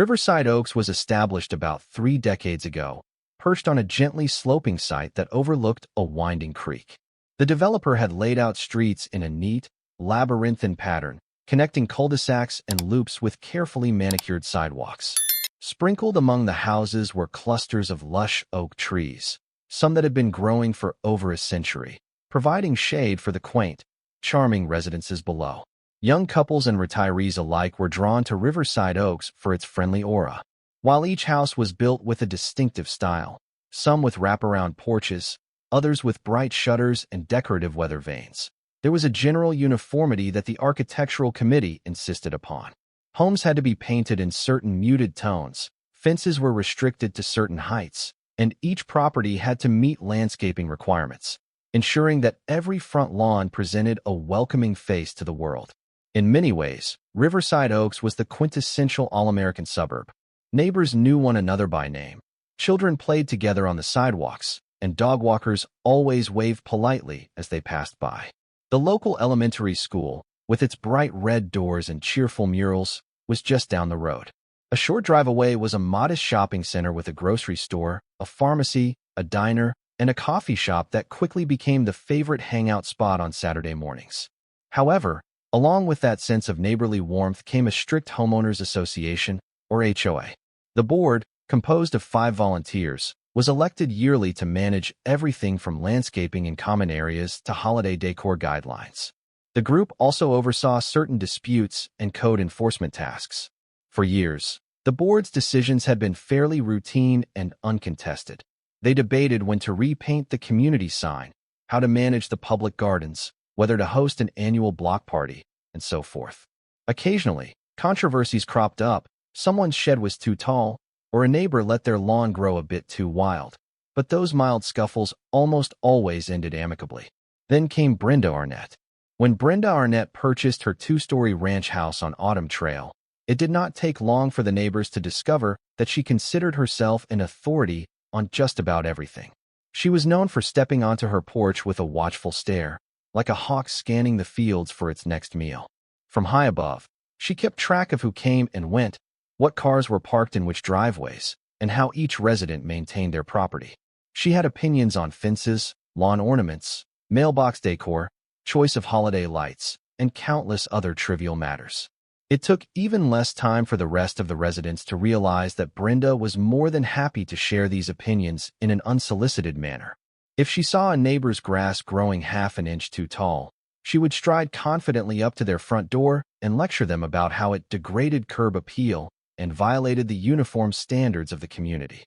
Riverside Oaks was established about 3 decades ago, perched on a gently sloping site that overlooked a winding creek. The developer had laid out streets in a neat, labyrinthine pattern, connecting cul-de-sacs and loops with carefully manicured sidewalks. Sprinkled among the houses were clusters of lush oak trees, some that had been growing for over a century, providing shade for the quaint, charming residences below. Young couples and retirees alike were drawn to Riverside Oaks for its friendly aura. While each house was built with a distinctive style, some with wraparound porches, others with bright shutters and decorative weather vanes, there was a general uniformity that the architectural committee insisted upon. Homes had to be painted in certain muted tones, fences were restricted to certain heights, and each property had to meet landscaping requirements, ensuring that every front lawn presented a welcoming face to the world. In many ways, Riverside Oaks was the quintessential all-American suburb. Neighbors knew one another by name. Children played together on the sidewalks, and dog walkers always waved politely as they passed by. The local elementary school, with its bright red doors and cheerful murals, was just down the road. A short drive away was a modest shopping center with a grocery store, a pharmacy, a diner, and a coffee shop that quickly became the favorite hangout spot on Saturday mornings. However, along with that sense of neighborly warmth came a strict homeowners association, or HOA. The board, composed of 5 volunteers, was elected yearly to manage everything from landscaping in common areas to holiday decor guidelines. The group also oversaw certain disputes and code enforcement tasks. For years, the board's decisions had been fairly routine and uncontested. They debated when to repaint the community sign, how to manage the public gardens, whether to host an annual block party, and so forth. Occasionally, controversies cropped up. Someone's shed was too tall, or a neighbor let their lawn grow a bit too wild. But those mild scuffles almost always ended amicably. Then came Brenda Arnett. When Brenda Arnett purchased her 2-story ranch house on Autumn Trail, it did not take long for the neighbors to discover that she considered herself an authority on just about everything. She was known for stepping onto her porch with a watchful stare, like a hawk scanning the fields for its next meal. From high above, she kept track of who came and went, what cars were parked in which driveways, and how each resident maintained their property. She had opinions on fences, lawn ornaments, mailbox decor, choice of holiday lights, and countless other trivial matters. It took even less time for the rest of the residents to realize that Brenda was more than happy to share these opinions in an unsolicited manner. If she saw a neighbor's grass growing half an inch too tall, she would stride confidently up to their front door and lecture them about how it degraded curb appeal and violated the uniform standards of the community.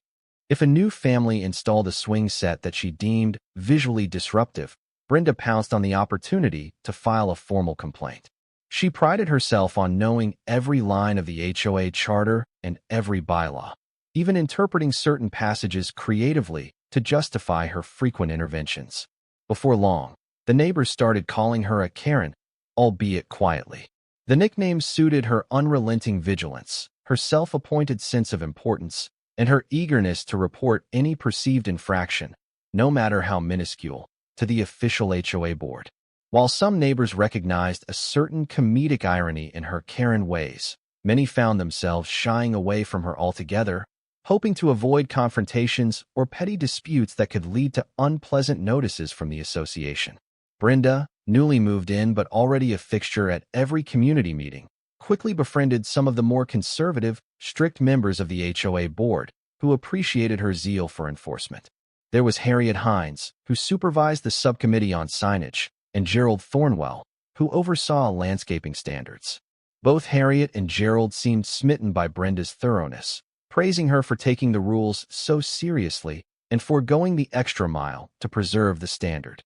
If a new family installed a swing set that she deemed visually disruptive, Brenda pounced on the opportunity to file a formal complaint. She prided herself on knowing every line of the HOA charter and every bylaw, even interpreting certain passages creatively to justify her frequent interventions. Before long, the neighbors started calling her a Karen, albeit quietly. The nickname suited her unrelenting vigilance, her self-appointed sense of importance, and her eagerness to report any perceived infraction, no matter how minuscule, to the official HOA board. While some neighbors recognized a certain comedic irony in her Karen ways, many found themselves shying away from her altogether, hoping to avoid confrontations or petty disputes that could lead to unpleasant notices from the association. Brenda, newly moved in but already a fixture at every community meeting, quickly befriended some of the more conservative, strict members of the HOA board who appreciated her zeal for enforcement. There was Harriet Hines, who supervised the subcommittee on signage, and Gerald Thornwell, who oversaw landscaping standards. Both Harriet and Gerald seemed smitten by Brenda's thoroughness, praising her for taking the rules so seriously and foregoing the extra mile to preserve the standard.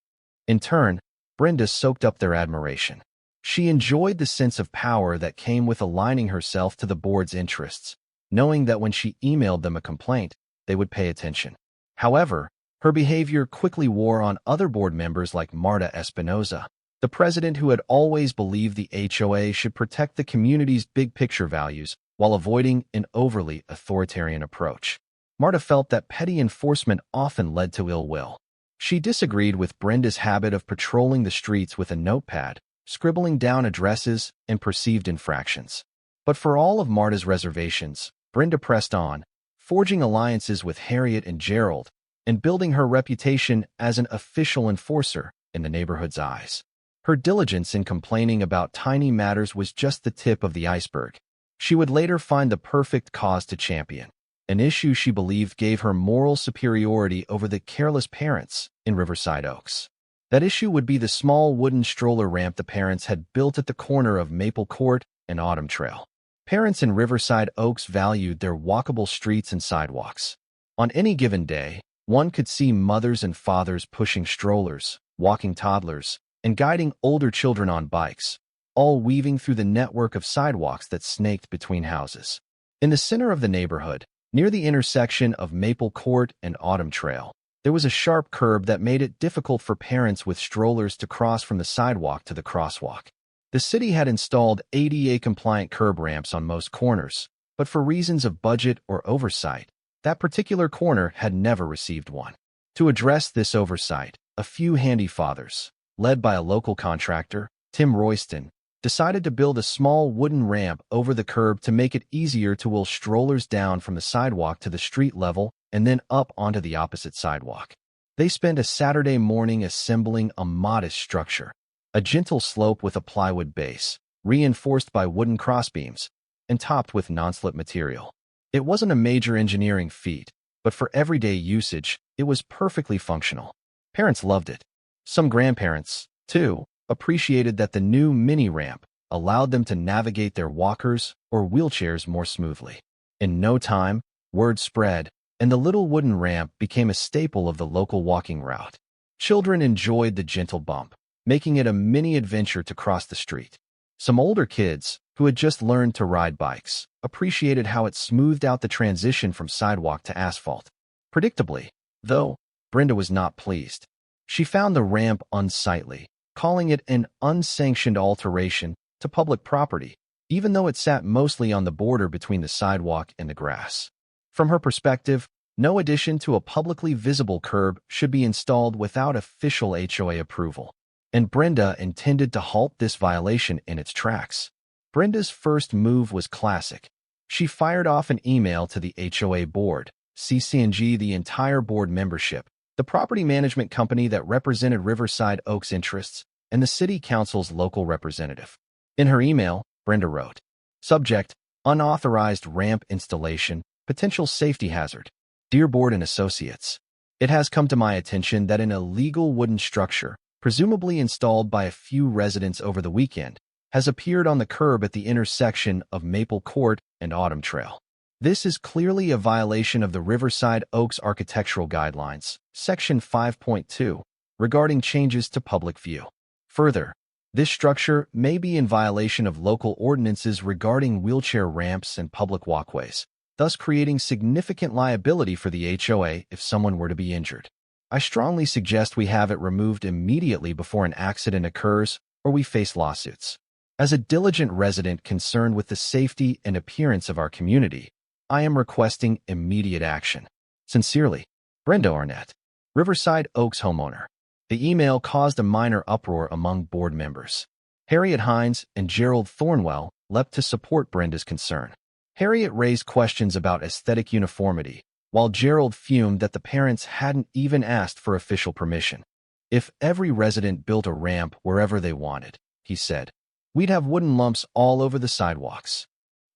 In turn, Brenda soaked up their admiration. She enjoyed the sense of power that came with aligning herself to the board's interests, knowing that when she emailed them a complaint, they would pay attention. However, her behavior quickly wore on other board members like Marta Espinoza, the president who had always believed the HOA should protect the community's big-picture values while avoiding an overly authoritarian approach. Marta felt that petty enforcement often led to ill will. She disagreed with Brenda's habit of patrolling the streets with a notepad, scribbling down addresses and perceived infractions. But for all of Marta's reservations, Brenda pressed on, forging alliances with Harriet and Gerald, and building her reputation as an official enforcer in the neighborhood's eyes. Her diligence in complaining about tiny matters was just the tip of the iceberg. She would later find the perfect cause to champion, an issue she believed gave her moral superiority over the careless parents in Riverside Oaks. That issue would be the small wooden stroller ramp the parents had built at the corner of Maple Court and Autumn Trail. Parents in Riverside Oaks valued their walkable streets and sidewalks. On any given day, one could see mothers and fathers pushing strollers, walking toddlers, and guiding older children on bikes, all weaving through the network of sidewalks that snaked between houses. In the center of the neighborhood, near the intersection of Maple Court and Autumn Trail, there was a sharp curb that made it difficult for parents with strollers to cross from the sidewalk to the crosswalk. The city had installed ADA-compliant curb ramps on most corners, but for reasons of budget or oversight, that particular corner had never received one. To address this oversight, a few handy fathers, led by a local contractor, Tim Royston, decided to build a small wooden ramp over the curb to make it easier to wheel strollers down from the sidewalk to the street level and then up onto the opposite sidewalk. They spent a Saturday morning assembling a modest structure, a gentle slope with a plywood base, reinforced by wooden crossbeams, and topped with non-slip material. It wasn't a major engineering feat, but for everyday usage, it was perfectly functional. Parents loved it. Some grandparents, too, appreciated that the new mini-ramp allowed them to navigate their walkers or wheelchairs more smoothly. In no time, word spread, and the little wooden ramp became a staple of the local walking route. Children enjoyed the gentle bump, making it a mini-adventure to cross the street. Some older kids, who had just learned to ride bikes, appreciated how it smoothed out the transition from sidewalk to asphalt. Predictably, though, Brenda was not pleased. She found the ramp unsightly, calling it an unsanctioned alteration to public property, even though it sat mostly on the border between the sidewalk and the grass. From her perspective, no addition to a publicly visible curb should be installed without official HOA approval, and Brenda intended to halt this violation in its tracks. Brenda's first move was classic. She fired off an email to the HOA board, CCNG the entire board membership, the property management company that represented Riverside Oaks' interests, and the city council's local representative. In her email, Brenda wrote, "Subject, unauthorized ramp installation, potential safety hazard. Dear Board and Associates, it has come to my attention that an illegal wooden structure, presumably installed by a few residents over the weekend, has appeared on the curb at the intersection of Maple Court and Autumn Trail. This is clearly a violation of the Riverside Oaks Architectural Guidelines, Section 5.2, regarding changes to public view. Further, this structure may be in violation of local ordinances regarding wheelchair ramps and public walkways, thus creating significant liability for the HOA if someone were to be injured. I strongly suggest we have it removed immediately before an accident occurs or we face lawsuits. As a diligent resident concerned with the safety and appearance of our community, I am requesting immediate action. Sincerely, Brenda Arnett, Riverside Oaks homeowner." The email caused a minor uproar among board members. Harriet Hines and Gerald Thornwell leapt to support Brenda's concern. Harriet raised questions about aesthetic uniformity, while Gerald fumed that the parents hadn't even asked for official permission. "If every resident built a ramp wherever they wanted," he said, "we'd have wooden lumps all over the sidewalks."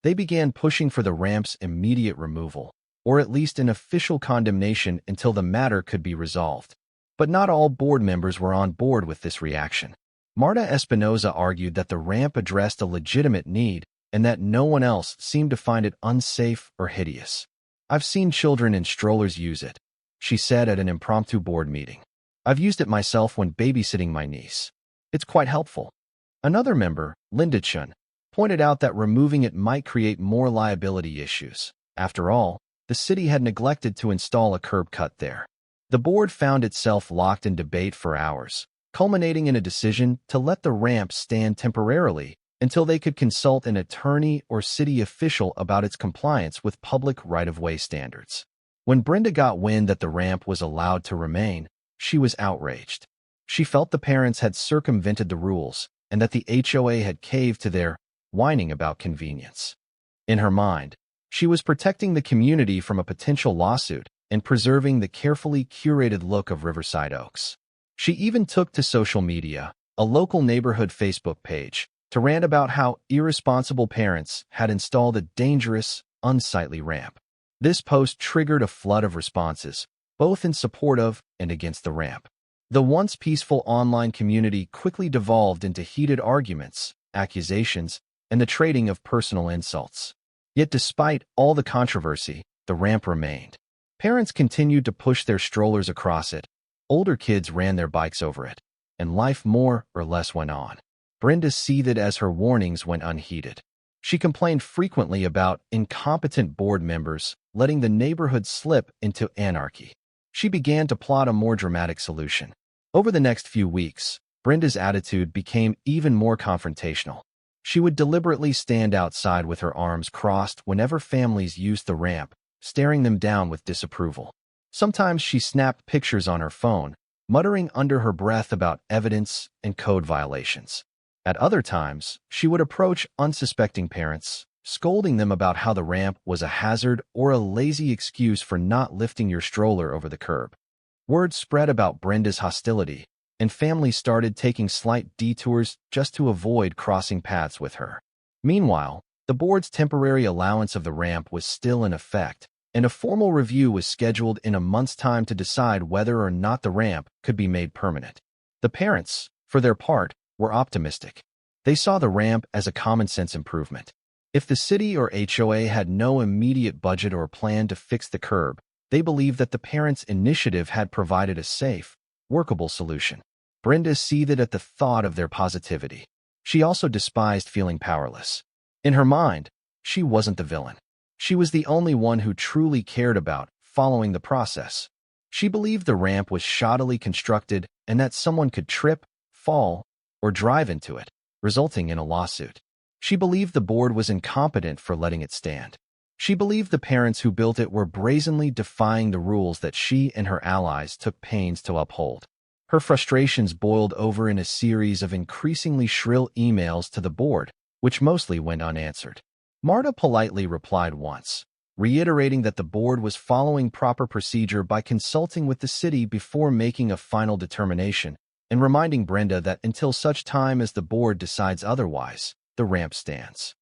They began pushing for the ramp's immediate removal, or at least an official condemnation until the matter could be resolved. But not all board members were on board with this reaction. Marta Espinoza argued that the ramp addressed a legitimate need and that no one else seemed to find it unsafe or hideous. "I've seen children in strollers use it," she said at an impromptu board meeting. "I've used it myself when babysitting my niece. It's quite helpful." Another member, Linda Chun, pointed out that removing it might create more liability issues. After all, the city had neglected to install a curb cut there. The board found itself locked in debate for hours, culminating in a decision to let the ramp stand temporarily until they could consult an attorney or city official about its compliance with public right-of-way standards. When Brenda got wind that the ramp was allowed to remain, she was outraged. She felt the parents had circumvented the rules and that the HOA had caved to their whining about convenience. In her mind, She was protecting the community from a potential lawsuit and preserving the carefully curated look of Riverside Oaks. She even took to social media, a local neighborhood Facebook page, to rant about how irresponsible parents had installed a dangerous, unsightly ramp. This post triggered a flood of responses, both in support of and against the ramp. The once peaceful online community quickly devolved into heated arguments, accusations, and the trading of personal insults. Yet despite all the controversy, the ramp remained. Parents continued to push their strollers across it, older kids ran their bikes over it, and life more or less went on. Brenda seethed as her warnings went unheeded. She complained frequently about incompetent board members letting the neighborhood slip into anarchy. She began to plot a more dramatic solution. Over the next few weeks, Brenda's attitude became even more confrontational. She would deliberately stand outside with her arms crossed whenever families used the ramp, staring them down with disapproval. Sometimes she snapped pictures on her phone, muttering under her breath about evidence and code violations. At other times, she would approach unsuspecting parents, scolding them about how the ramp was a hazard or a lazy excuse for not lifting your stroller over the curb. Word spread about Brenda's hostility, and families started taking slight detours just to avoid crossing paths with her. Meanwhile, the board's temporary allowance of the ramp was still in effect, and a formal review was scheduled in a month's time to decide whether or not the ramp could be made permanent. The parents, for their part, were optimistic. They saw the ramp as a common-sense improvement. If the city or HOA had no immediate budget or plan to fix the curb, they believed that the parents' initiative had provided a safe, workable solution. Brenda seethed at the thought of their positivity. She also despised feeling powerless. In her mind, she wasn't the villain. She was the only one who truly cared about following the process. She believed the ramp was shoddily constructed and that someone could trip, fall, or drive into it, resulting in a lawsuit. She believed the board was incompetent for letting it stand. She believed the parents who built it were brazenly defying the rules that she and her allies took pains to uphold. Her frustrations boiled over in a series of increasingly shrill emails to the board, which mostly went unanswered. Marta politely replied once, reiterating that the board was following proper procedure by consulting with the city before making a final determination, and reminding Brenda that until such time as the board decides otherwise, the ramp stands.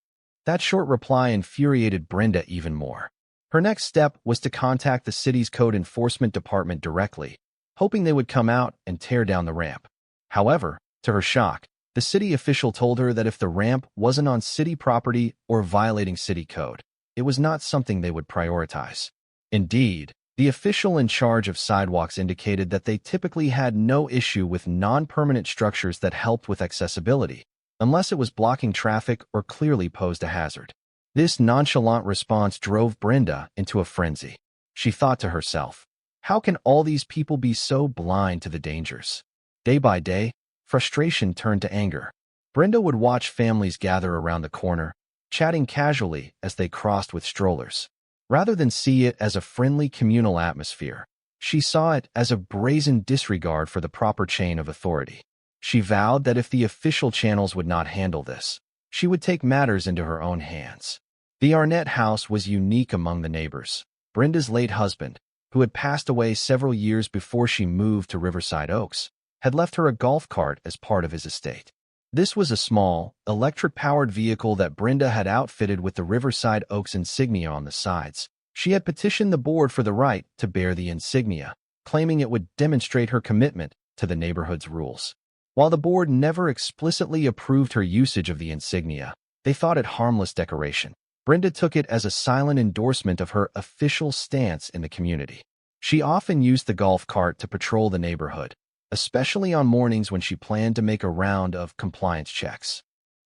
That short reply infuriated Brenda even more. Her next step was to contact the city's code enforcement department directly, hoping they would come out and tear down the ramp. However, to her shock, the city official told her that if the ramp wasn't on city property or violating city code, it was not something they would prioritize. Indeed, the official in charge of sidewalks indicated that they typically had no issue with non-permanent structures that helped with accessibility, unless it was blocking traffic or clearly posed a hazard. This nonchalant response drove Brenda into a frenzy. She thought to herself, how can all these people be so blind to the dangers? Day by day, frustration turned to anger. Brenda would watch families gather around the corner, chatting casually as they crossed with strollers. Rather than see it as a friendly communal atmosphere, she saw it as a brazen disregard for the proper chain of authority. She vowed that if the official channels would not handle this, she would take matters into her own hands. The Arnett house was unique among the neighbors. Brenda's late husband, who had passed away several years before she moved to Riverside Oaks, had left her a golf cart as part of his estate. This was a small, electric-powered vehicle that Brenda had outfitted with the Riverside Oaks insignia on the sides. She had petitioned the board for the right to bear the insignia, claiming it would demonstrate her commitment to the neighborhood's rules. While the board never explicitly approved her usage of the insignia, they thought it harmless decoration. Brenda took it as a silent endorsement of her official stance in the community. She often used the golf cart to patrol the neighborhood, especially on mornings when she planned to make a round of compliance checks.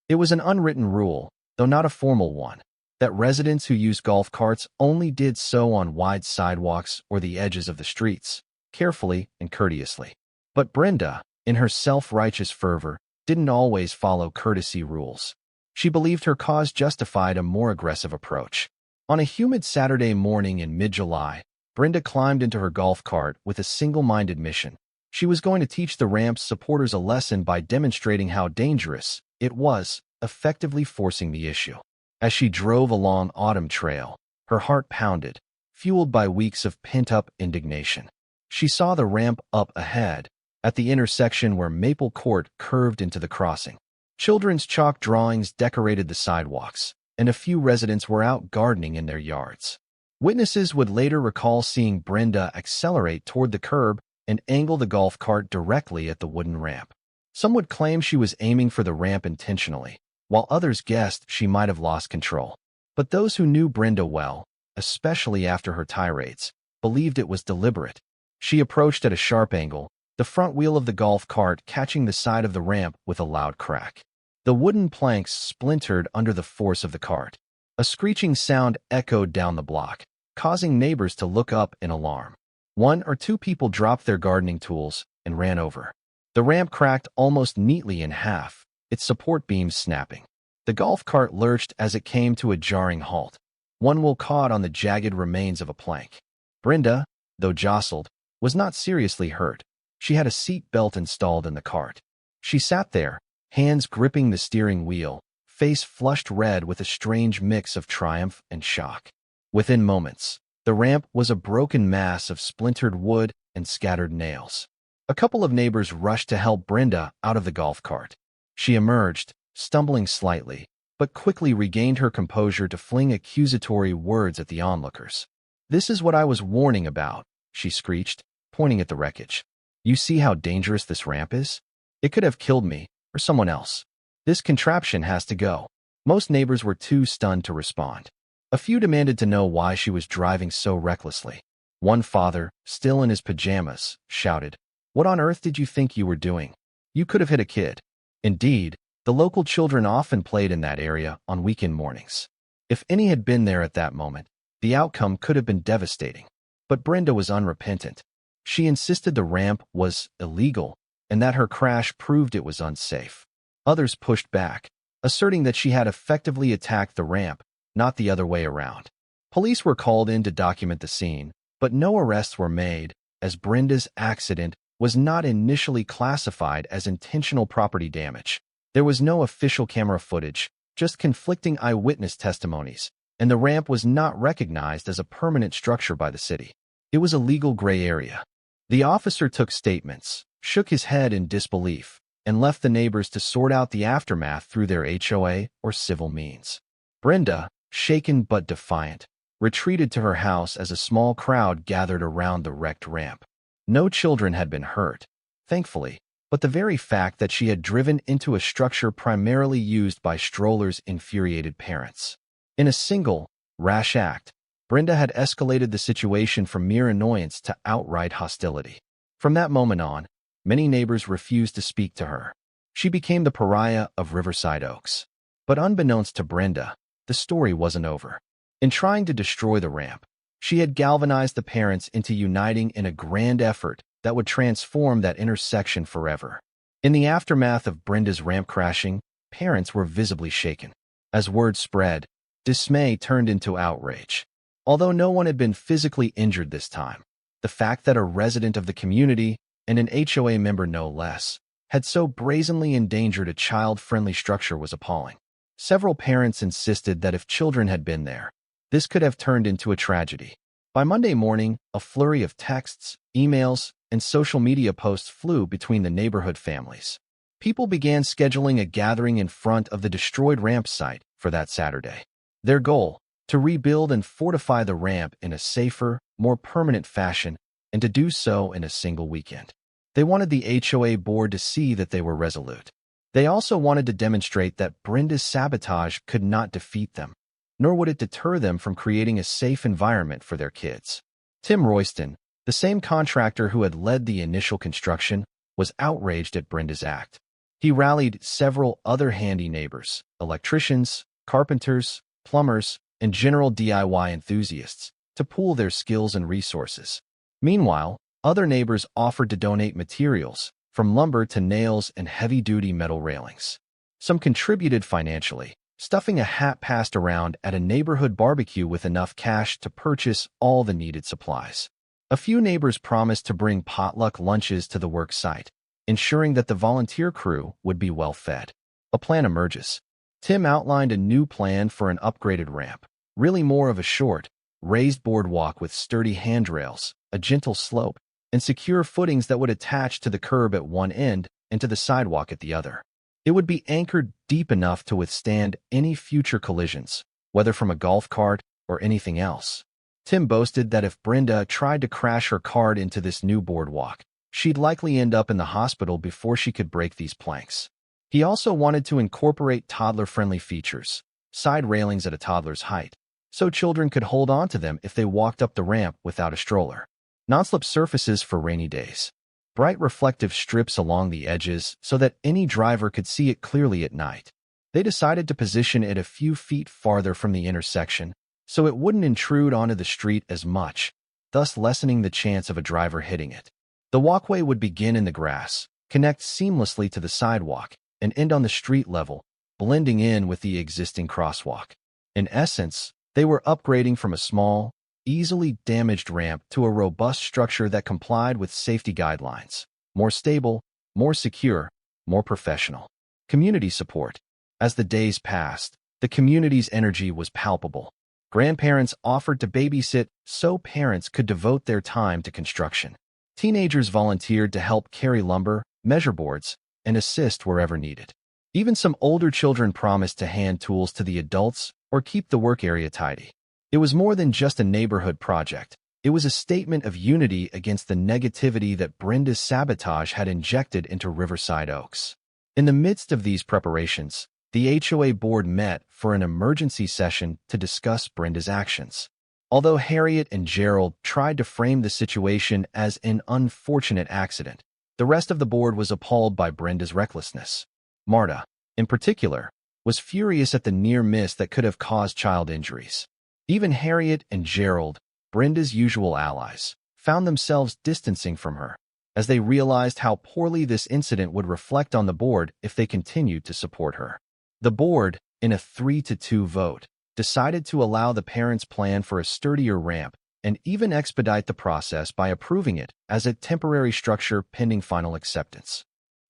It was an unwritten rule, though not a formal one, that residents who used golf carts only did so on wide sidewalks or the edges of the streets, carefully and courteously. But Brenda, in her self-righteous fervor, didn't always follow courtesy rules. She believed her cause justified a more aggressive approach. On a humid Saturday morning in mid-July, Brenda climbed into her golf cart with a single-minded mission. She was going to teach the ramp's supporters a lesson by demonstrating how dangerous it was, effectively forcing the issue. As she drove along Autumn Trail, Her heart pounded, fueled by weeks of pent-up indignation. She saw the ramp up ahead, at the intersection where Maple Court curved into the crossing. Children's chalk drawings decorated the sidewalks, and a few residents were out gardening in their yards. Witnesses would later recall seeing Brenda accelerate toward the curb and angle the golf cart directly at the wooden ramp. Some would claim she was aiming for the ramp intentionally, while others guessed she might have lost control. But those who knew Brenda well, especially after her tirades, believed it was deliberate. She approached at a sharp angle, the front wheel of the golf cart catching the side of the ramp with a loud crack. The wooden planks splintered under the force of the cart. A screeching sound echoed down the block, causing neighbors to look up in alarm. One or two people dropped their gardening tools and ran over. The ramp cracked almost neatly in half, its support beams snapping. The golf cart lurched as it came to a jarring halt. One wheel caught on the jagged remains of a plank. Brenda, though jostled, was not seriously hurt. She had a seat belt installed in the cart. She sat there, hands gripping the steering wheel, face flushed red with a strange mix of triumph and shock. Within moments, the ramp was a broken mass of splintered wood and scattered nails. A couple of neighbors rushed to help Brenda out of the golf cart. She emerged, stumbling slightly, but quickly regained her composure to fling accusatory words at the onlookers. "This is what I was warning about," she screeched, pointing at the wreckage. "You see how dangerous this ramp is? It could have killed me, or someone else. This contraption has to go." Most neighbors were too stunned to respond. A few demanded to know why she was driving so recklessly. One father, still in his pajamas, shouted, "What on earth did you think you were doing? You could have hit a kid." Indeed, the local children often played in that area on weekend mornings. If any had been there at that moment, the outcome could have been devastating. But Brenda was unrepentant. She insisted the ramp was illegal and that her crash proved it was unsafe. Others pushed back, asserting that she had effectively attacked the ramp, not the other way around. Police were called in to document the scene, but no arrests were made, as Brenda's accident was not initially classified as intentional property damage. There was no official camera footage, just conflicting eyewitness testimonies, and the ramp was not recognized as a permanent structure by the city. It was a legal gray area. The officer took statements, shook his head in disbelief, and left the neighbors to sort out the aftermath through their HOA or civil means. Brenda, shaken but defiant, retreated to her house as a small crowd gathered around the wrecked ramp. No children had been hurt, thankfully, but the very fact that she had driven into a structure primarily used by Stroller's infuriated parents. In a single, rash act, Brenda had escalated the situation from mere annoyance to outright hostility. From that moment on, many neighbors refused to speak to her. She became the pariah of Riverside Oaks. But unbeknownst to Brenda, the story wasn't over. In trying to destroy the ramp, she had galvanized the parents into uniting in a grand effort that would transform that intersection forever. In the aftermath of Brenda's ramp crashing, parents were visibly shaken. As word spread, dismay turned into outrage. Although no one had been physically injured this time, the fact that a resident of the community, and an HOA member no less, had so brazenly endangered a child-friendly structure was appalling. Several parents insisted that if children had been there, this could have turned into a tragedy. By Monday morning, a flurry of texts, emails, and social media posts flew between the neighborhood families. People began scheduling a gathering in front of the destroyed ramp site for that Saturday. Their goal, to rebuild and fortify the ramp in a safer, more permanent fashion, and to do so in a single weekend. They wanted the HOA board to see that they were resolute. They also wanted to demonstrate that Brenda's sabotage could not defeat them, nor would it deter them from creating a safe environment for their kids. Tim Royston, the same contractor who had led the initial construction, was outraged at Brenda's act. He rallied several other handy neighbors, electricians, carpenters, plumbers, and general DIY enthusiasts, to pool their skills and resources. Meanwhile, other neighbors offered to donate materials, from lumber to nails and heavy-duty metal railings. Some contributed financially, stuffing a hat passed around at a neighborhood barbecue with enough cash to purchase all the needed supplies. A few neighbors promised to bring potluck lunches to the work site, ensuring that the volunteer crew would be well fed. A plan emerges. Tim outlined a new plan for an upgraded ramp, really more of a short, raised boardwalk with sturdy handrails, a gentle slope, and secure footings that would attach to the curb at one end and to the sidewalk at the other. It would be anchored deep enough to withstand any future collisions, whether from a golf cart or anything else. Tim boasted that if Brenda tried to crash her cart into this new boardwalk, she'd likely end up in the hospital before she could break these planks. He also wanted to incorporate toddler-friendly features, side railings at a toddler's height, so children could hold on to them if they walked up the ramp without a stroller. Non-slip surfaces for rainy days. Bright reflective strips along the edges so that any driver could see it clearly at night. They decided to position it a few feet farther from the intersection so it wouldn't intrude onto the street as much, thus lessening the chance of a driver hitting it. The walkway would begin in the grass, connect seamlessly to the sidewalk, and end on the street level, blending in with the existing crosswalk. In essence, they were upgrading from a small, easily damaged ramp to a robust structure that complied with safety guidelines. More stable, more secure, more professional. Community support. As the days passed, the community's energy was palpable. Grandparents offered to babysit so parents could devote their time to construction. Teenagers volunteered to help carry lumber, measure boards, and assist wherever needed. Even some older children promised to hand tools to the adults or keep the work area tidy. It was more than just a neighborhood project. It was a statement of unity against the negativity that Brenda's sabotage had injected into Riverside Oaks. In the midst of these preparations, the HOA board met for an emergency session to discuss Brenda's actions. Although Harriet and Gerald tried to frame the situation as an unfortunate accident, the rest of the board was appalled by Brenda's recklessness. Marta, in particular, was furious at the near miss that could have caused child injuries. Even Harriet and Gerald, Brenda's usual allies, found themselves distancing from her, as they realized how poorly this incident would reflect on the board if they continued to support her. The board, in a 3-2 vote, decided to allow the parents' plan for a sturdier ramp and even expedite the process by approving it as a temporary structure pending final acceptance.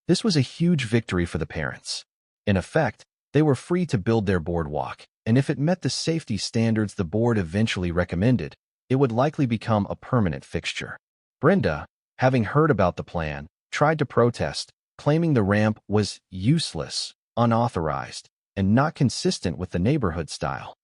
This was a huge victory for the parents. In effect, they were free to build their boardwalk, and if it met the safety standards the board eventually recommended, it would likely become a permanent fixture. Brenda, having heard about the plan, tried to protest, claiming the ramp was useless, unauthorized, and not consistent with the neighborhood style.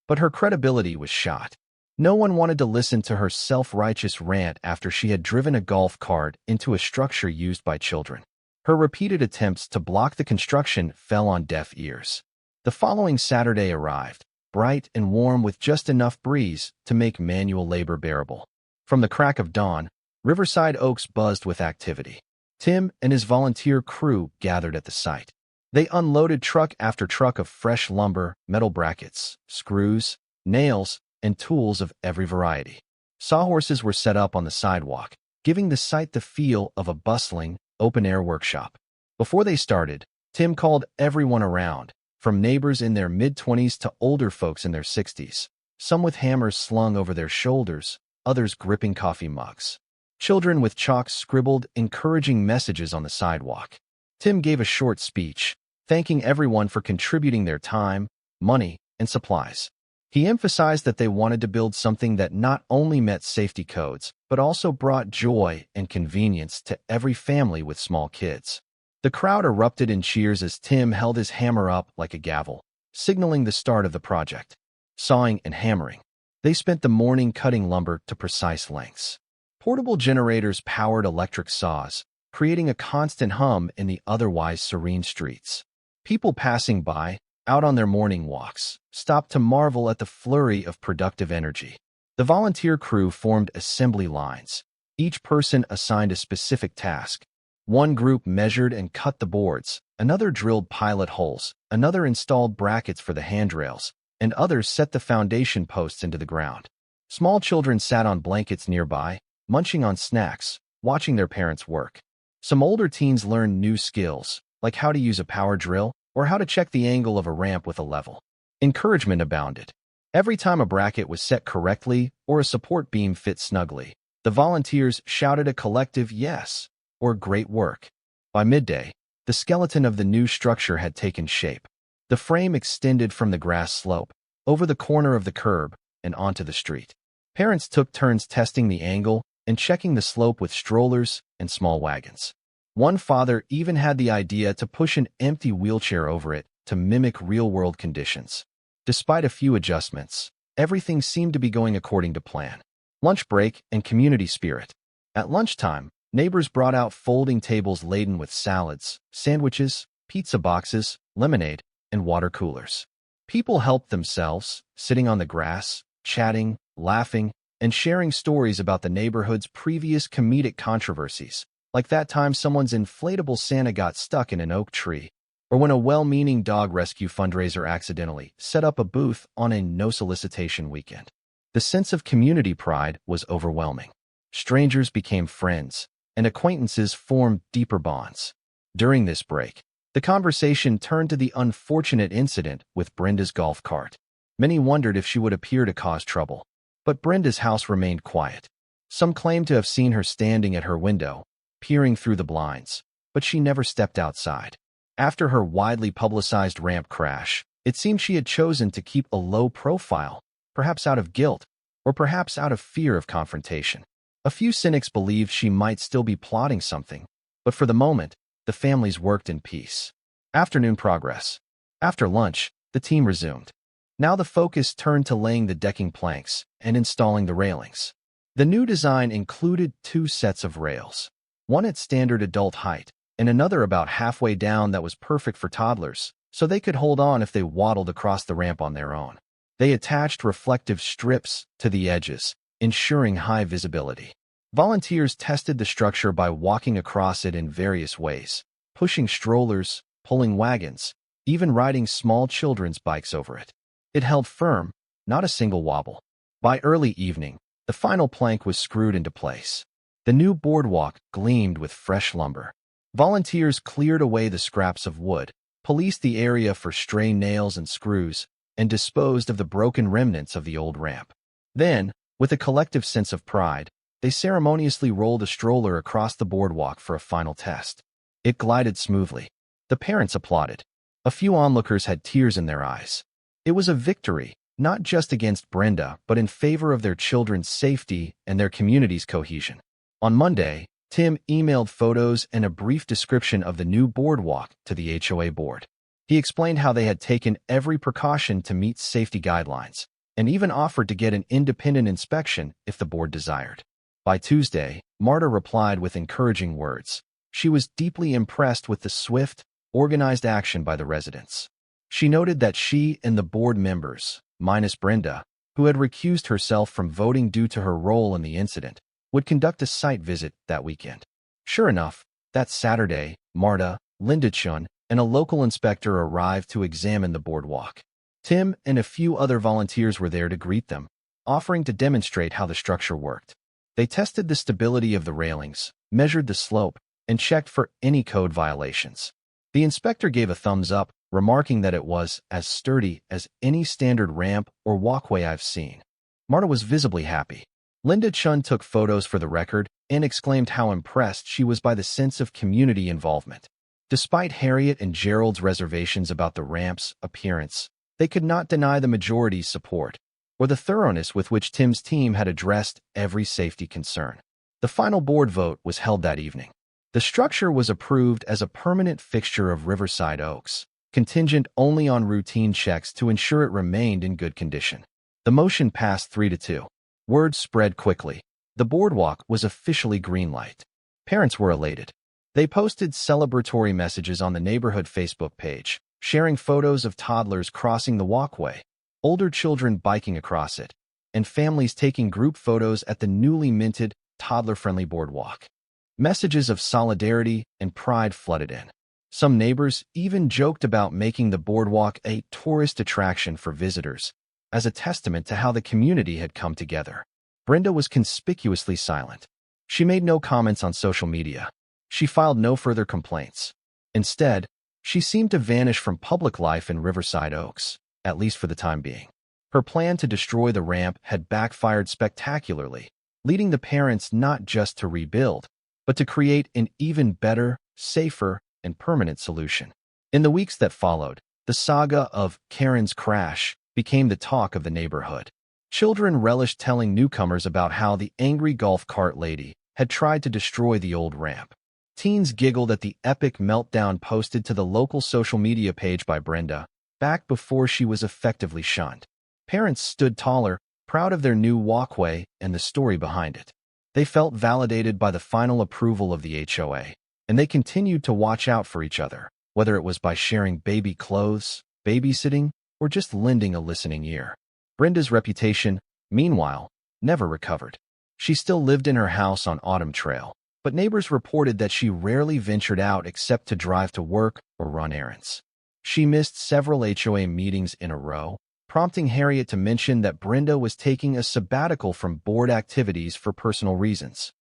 But her credibility was shot. No one wanted to listen to her self-righteous rant after she had driven a golf cart into a structure used by children. Her repeated attempts to block the construction fell on deaf ears. The following Saturday arrived, bright and warm with just enough breeze to make manual labor bearable. From the crack of dawn, Riverside Oaks buzzed with activity. Tim and his volunteer crew gathered at the site. They unloaded truck after truck of fresh lumber, metal brackets, screws, nails, and tools of every variety. Sawhorses were set up on the sidewalk, giving the site the feel of a bustling, open-air workshop. Before they started, Tim called everyone around, from neighbors in their mid-20s to older folks in their 60s, some with hammers slung over their shoulders, others gripping coffee mugs. Children with chalk scribbled encouraging messages on the sidewalk. Tim gave a short speech, thanking everyone for contributing their time, money, and supplies. He emphasized that they wanted to build something that not only met safety codes, but also brought joy and convenience to every family with small kids. The crowd erupted in cheers as Tim held his hammer up like a gavel, signaling the start of the project. Sawing and hammering, they spent the morning cutting lumber to precise lengths. Portable generators powered electric saws, creating a constant hum in the otherwise serene streets. People passing by, out on their morning walks, stopped to marvel at the flurry of productive energy. The volunteer crew formed assembly lines, each person assigned a specific task. One group measured and cut the boards, another drilled pilot holes, another installed brackets for the handrails, and others set the foundation posts into the ground. Small children sat on blankets nearby, munching on snacks, watching their parents work. Some older teens learned new skills, like how to use a power drill or how to check the angle of a ramp with a level. Encouragement abounded. Every time a bracket was set correctly or a support beam fit snugly, the volunteers shouted a collective yes, or great work. By midday, the skeleton of the new structure had taken shape. The frame extended from the grass slope, over the corner of the curb, and onto the street. Parents took turns testing the angle and checking the slope with strollers and small wagons. One father even had the idea to push an empty wheelchair over it to mimic real-world conditions. Despite a few adjustments, everything seemed to be going according to plan. Lunch break and community spirit. At lunchtime, neighbors brought out folding tables laden with salads, sandwiches, pizza boxes, lemonade, and water coolers. People helped themselves, sitting on the grass, chatting, laughing, and sharing stories about the neighborhood's previous comedic controversies, like that time someone's inflatable Santa got stuck in an oak tree, or when a well-meaning dog rescue fundraiser accidentally set up a booth on a no-solicitation weekend. The sense of community pride was overwhelming. Strangers became friends, and acquaintances formed deeper bonds. During this break, the conversation turned to the unfortunate incident with Brenda's golf cart. Many wondered if she would appear to cause trouble, but Brenda's house remained quiet. Some claimed to have seen her standing at her window, peering through the blinds, but she never stepped outside. After her widely publicized ramp crash, it seemed she had chosen to keep a low profile, perhaps out of guilt, or perhaps out of fear of confrontation. A few cynics believed she might still be plotting something, but for the moment, the families worked in peace. Afternoon progress. After lunch, the team resumed. Now the focus turned to laying the decking planks and installing the railings. The new design included 2 sets of rails, one at standard adult height, and another about halfway down that was perfect for toddlers, so they could hold on if they waddled across the ramp on their own. They attached reflective strips to the edges, ensuring high visibility. Volunteers tested the structure by walking across it in various ways, pushing strollers, pulling wagons, even riding small children's bikes over it. It held firm, not a single wobble. By early evening, the final plank was screwed into place. The new boardwalk gleamed with fresh lumber. Volunteers cleared away the scraps of wood, policed the area for stray nails and screws, and disposed of the broken remnants of the old ramp. Then, with a collective sense of pride, they ceremoniously rolled a stroller across the boardwalk for a final test. It glided smoothly. The parents applauded. A few onlookers had tears in their eyes. It was a victory, not just against Brenda, but in favor of their children's safety and their community's cohesion. On Monday, Tim emailed photos and a brief description of the new boardwalk to the HOA board. He explained how they had taken every precaution to meet safety guidelines, and even offered to get an independent inspection if the board desired. By Tuesday, Marta replied with encouraging words. She was deeply impressed with the swift, organized action by the residents. She noted that she and the board members, minus Brenda, who had recused herself from voting due to her role in the incident, would conduct a site visit that weekend. Sure enough, that Saturday, Marta, Linda Chun, and a local inspector arrived to examine the boardwalk. Tim and a few other volunteers were there to greet them, offering to demonstrate how the structure worked. They tested the stability of the railings, measured the slope, and checked for any code violations. The inspector gave a thumbs up, remarking that it was as sturdy as any standard ramp or walkway I've seen. Marta was visibly happy. Linda Chun took photos for the record and exclaimed how impressed she was by the sense of community involvement. Despite Harriet and Gerald's reservations about the ramp's appearance, they could not deny the majority's support, or the thoroughness with which Tim's team had addressed every safety concern. The final board vote was held that evening. The structure was approved as a permanent fixture of Riverside Oaks, contingent only on routine checks to ensure it remained in good condition. The motion passed 3-2. Word spread quickly. The boardwalk was officially greenlight. Parents were elated. They posted celebratory messages on the neighborhood Facebook page, sharing photos of toddlers crossing the walkway, older children biking across it, and families taking group photos at the newly minted Toddler-Friendly boardwalk. Messages of solidarity and pride flooded in. Some neighbors even joked about making the boardwalk a tourist attraction for visitors, as a testament to how the community had come together. Brenda was conspicuously silent. She made no comments on social media. She filed no further complaints. Instead, she seemed to vanish from public life in Riverside Oaks, at least for the time being. Her plan to destroy the ramp had backfired spectacularly, leading the parents not just to rebuild, but to create an even better, safer, and permanent solution. In the weeks that followed, the saga of Karen's crash became the talk of the neighborhood. Children relished telling newcomers about how the angry golf cart lady had tried to destroy the old ramp. Teens giggled at the epic meltdown posted to the local social media page by Brenda, back before she was effectively shunned. Parents stood taller, proud of their new walkway and the story behind it. They felt validated by the final approval of the HOA, and they continued to watch out for each other, whether it was by sharing baby clothes, babysitting, or just lending a listening ear. Brenda's reputation, meanwhile, never recovered. She still lived in her house on Autumn Trail, but neighbors reported that she rarely ventured out except to drive to work or run errands. She missed several HOA meetings in a row, prompting Harriet to mention that Brenda was taking a sabbatical from board activities for personal reasons.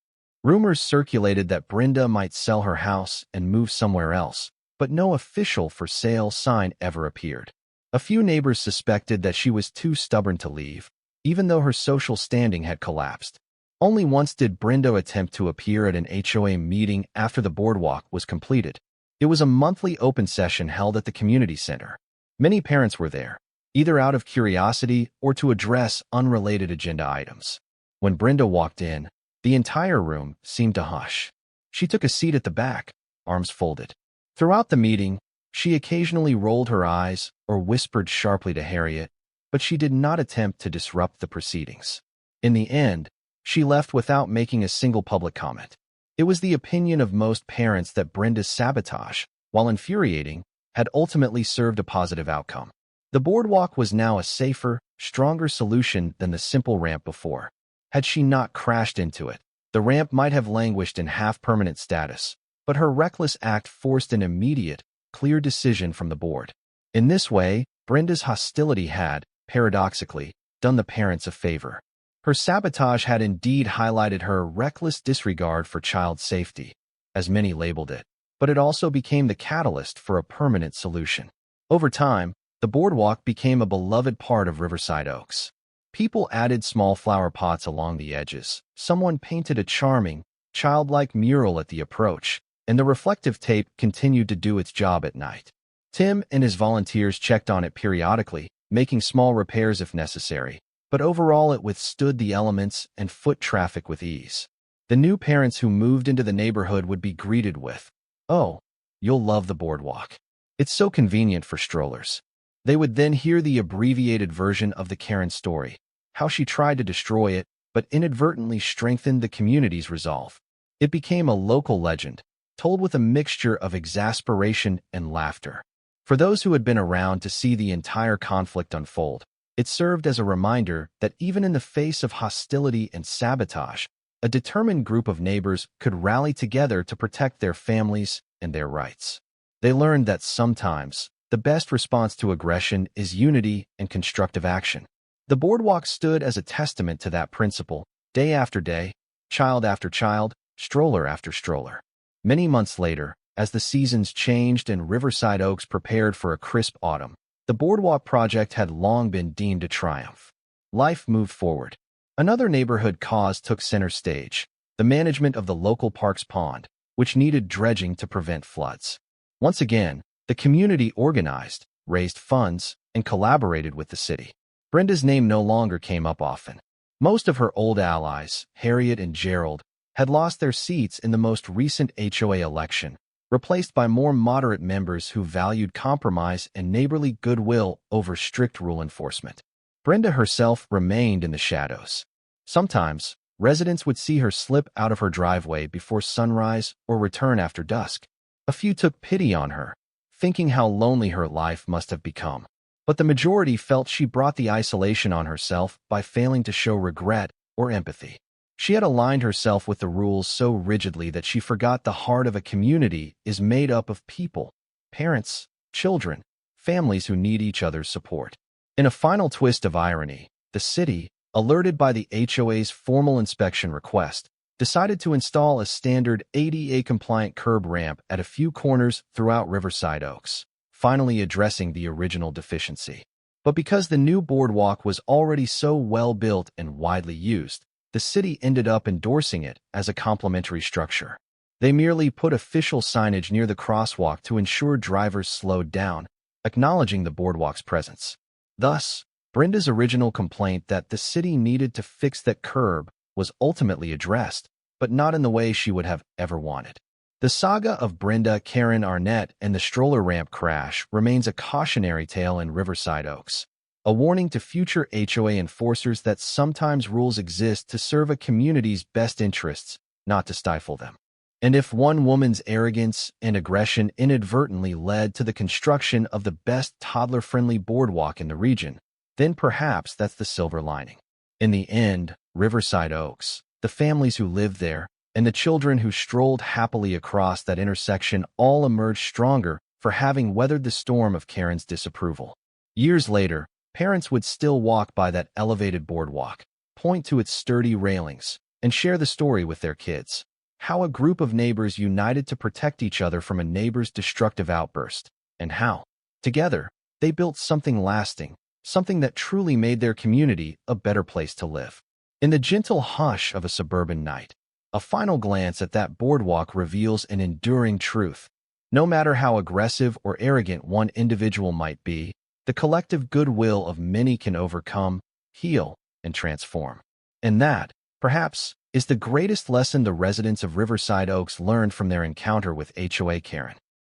Rumors circulated that Brenda might sell her house and move somewhere else, but no official for sale sign ever appeared. A few neighbors suspected that she was too stubborn to leave, even though her social standing had collapsed. Only once did Brenda attempt to appear at an HOA meeting after the boardwalk was completed. It was a monthly open session held at the community center. Many parents were there, either out of curiosity or to address unrelated agenda items. When Brenda walked in, the entire room seemed to hush. She took a seat at the back, arms folded. Throughout the meeting, she occasionally rolled her eyes or whispered sharply to Harriet, but she did not attempt to disrupt the proceedings. In the end, she left without making a single public comment. It was the opinion of most parents that Brenda's sabotage, while infuriating, had ultimately served a positive outcome. The boardwalk was now a safer, stronger solution than the simple ramp before. Had she not crashed into it, the ramp might have languished in half-permanent status, but her reckless act forced an immediate, clear decision from the board. In this way, Brenda's hostility had, paradoxically, done the parents a favor. Her sabotage had indeed highlighted her reckless disregard for child safety, as many labeled it, but it also became the catalyst for a permanent solution. Over time, the boardwalk became a beloved part of Riverside Oaks. People added small flower pots along the edges, someone painted a charming, childlike mural at the approach, and the reflective tape continued to do its job at night. Tim and his volunteers checked on it periodically, making small repairs if necessary, but overall it withstood the elements and foot traffic with ease. The new parents who moved into the neighborhood would be greeted with, "Oh, you'll love the boardwalk. It's so convenient for strollers." They would then hear the abbreviated version of the Karen story, how she tried to destroy it, but inadvertently strengthened the community's resolve. It became a local legend, told with a mixture of exasperation and laughter. For those who had been around to see the entire conflict unfold, it served as a reminder that even in the face of hostility and sabotage, a determined group of neighbors could rally together to protect their families and their rights. They learned that sometimes, the best response to aggression is unity and constructive action. The boardwalk stood as a testament to that principle, day after day, child after child, stroller after stroller. Many months later, as the seasons changed and Riverside Oaks prepared for a crisp autumn, the boardwalk project had long been deemed a triumph. Life moved forward. Another neighborhood cause took center stage, the management of the local park's pond, which needed dredging to prevent floods. Once again, the community organized, raised funds, and collaborated with the city. Brenda's name no longer came up often. Most of her old allies, Harriet and Gerald, had lost their seats in the most recent HOA election, replaced by more moderate members who valued compromise and neighborly goodwill over strict rule enforcement. Brenda herself remained in the shadows. Sometimes, residents would see her slip out of her driveway before sunrise or return after dusk. A few took pity on her, thinking how lonely her life must have become. But the majority felt she brought the isolation on herself by failing to show regret or empathy. She had aligned herself with the rules so rigidly that she forgot the heart of a community is made up of people, parents, children, families who need each other's support. In a final twist of irony, the city, alerted by the HOA's formal inspection request, decided to install a standard ADA-compliant curb ramp at a few corners throughout Riverside Oaks, finally addressing the original deficiency. But because the new boardwalk was already so well built and widely used, the city ended up endorsing it as a complementary structure. They merely put official signage near the crosswalk to ensure drivers slowed down, acknowledging the boardwalk's presence. Thus, Brenda's original complaint that the city needed to fix that curb was ultimately addressed, but not in the way she would have ever wanted. The saga of Brenda Arnett and the stroller ramp crash remains a cautionary tale in Riverside Oaks, a warning to future HOA enforcers that sometimes rules exist to serve a community's best interests, not to stifle them. And if one woman's arrogance and aggression inadvertently led to the construction of the best toddler-friendly boardwalk in the region, then perhaps that's the silver lining. In the end, Riverside Oaks, the families who lived there, and the children who strolled happily across that intersection all emerged stronger for having weathered the storm of Karen's disapproval. Years later, parents would still walk by that elevated boardwalk, point to its sturdy railings, and share the story with their kids. How a group of neighbors united to protect each other from a neighbor's destructive outburst, and how, together, they built something lasting, something that truly made their community a better place to live. In the gentle hush of a suburban night, a final glance at that boardwalk reveals an enduring truth. No matter how aggressive or arrogant one individual might be, the collective goodwill of many can overcome, heal, and transform. And that, perhaps, is the greatest lesson the residents of Riverside Oaks learned from their encounter with HOA Karen.